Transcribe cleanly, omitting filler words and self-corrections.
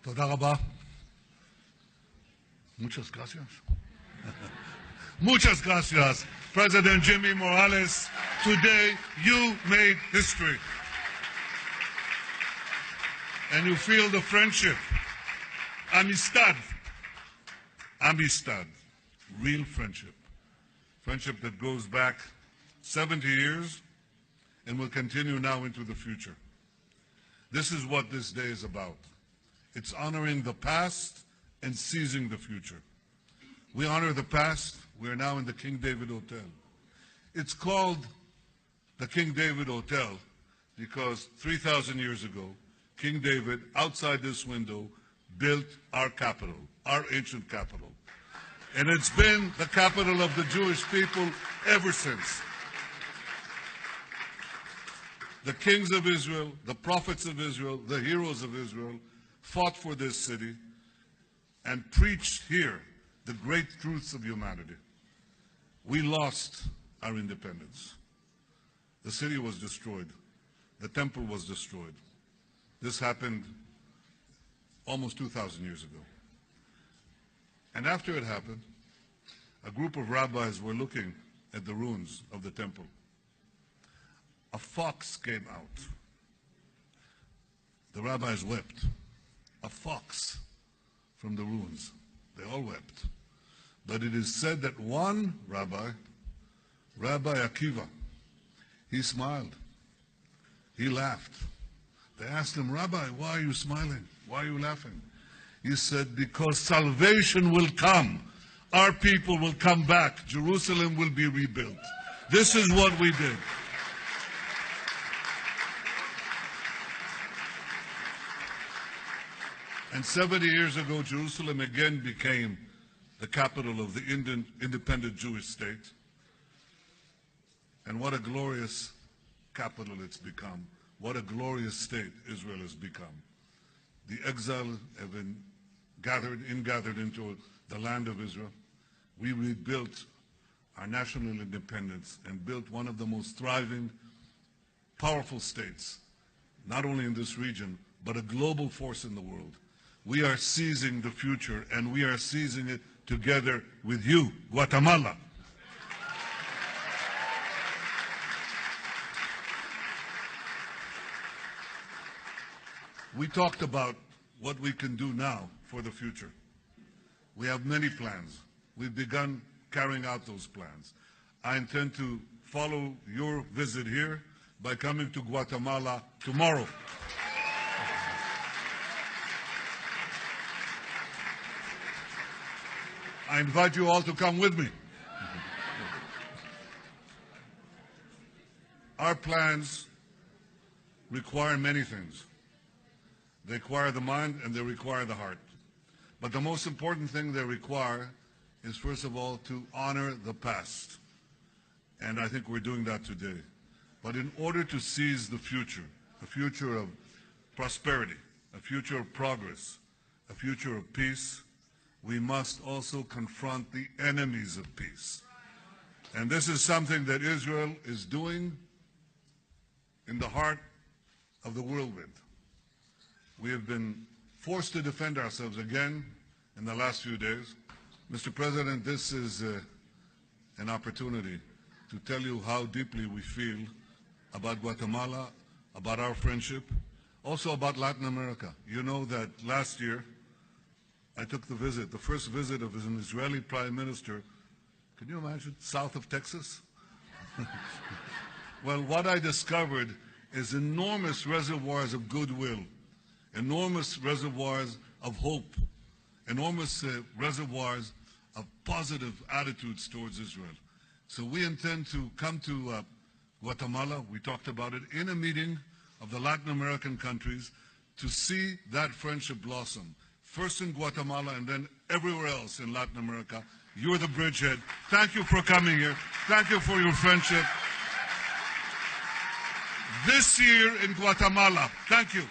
TODA Rabba. Muchas gracias. Muchas gracias, President Jimmy Morales. Today, you made history. And you feel the friendship. Amistad. Amistad. Real friendship. Friendship that goes back 70 years and will continue now into the future. This is what this day is about. It's honoring the past and seizing the future. We honor the past. We are now in the King David Hotel. It's called the King David Hotel because 3,000 years ago, King David, outside this window, built our capital, our ancient capital. And it's been the capital of the Jewish people ever since. The kings of Israel, the prophets of Israel, the heroes of Israel fought for this city and preached here the great truths of humanity. We lost our independence. The city was destroyed. The temple was destroyed. This happened almost 2,000 years ago. And after it happened, a group of rabbis were looking at the ruins of the temple. A fox came out. The rabbis wept. A fox from the ruins. They all wept. But it is said that one rabbi, Rabbi Akiva, he smiled. He laughed. They asked him, Rabbi, why are you smiling? Why are you laughing? He said, because salvation will come. Our people will come back. Jerusalem will be rebuilt. This is what we did. And 70 years ago, Jerusalem again became the capital of the independent Jewish state. And what a glorious capital it's become. What a glorious state Israel has become. The exiles have been gathered into the land of Israel. We rebuilt our national independence and built one of the most thriving, powerful states, not only in this region, but a global force in the world. We are seizing the future, and we are seizing it together with you, Guatemala. We talked about what we can do now for the future. We have many plans. We've begun carrying out those plans. I intend to follow your visit here by coming to Guatemala tomorrow. I invite you all to come with me. Our plans require many things. They require the mind and they require the heart. But the most important thing they require is, first of all, to honor the past. And I think we're doing that today. But in order to seize the future, a future of prosperity, a future of progress, a future of peace, we must also confront the enemies of peace. And this is something that Israel is doing in the heart of the whirlwind. We have been forced to defend ourselves again in the last few days. Mr. President, this is an opportunity to tell you how deeply we feel about Guatemala, about our friendship, also about Latin America. You know that last year I took the first visit of an Israeli prime minister, can you imagine, south of Texas? Well, what I discovered is enormous reservoirs of goodwill, enormous reservoirs of hope, enormous reservoirs of positive attitudes towards Israel. So we intend to come to Guatemala, we talked about it, in a meeting of the Latin American countries to see that friendship blossom. First in Guatemala and then everywhere else in Latin America. You're the bridgehead. Thank you for coming here. Thank you for your friendship. This year in Guatemala. Thank you.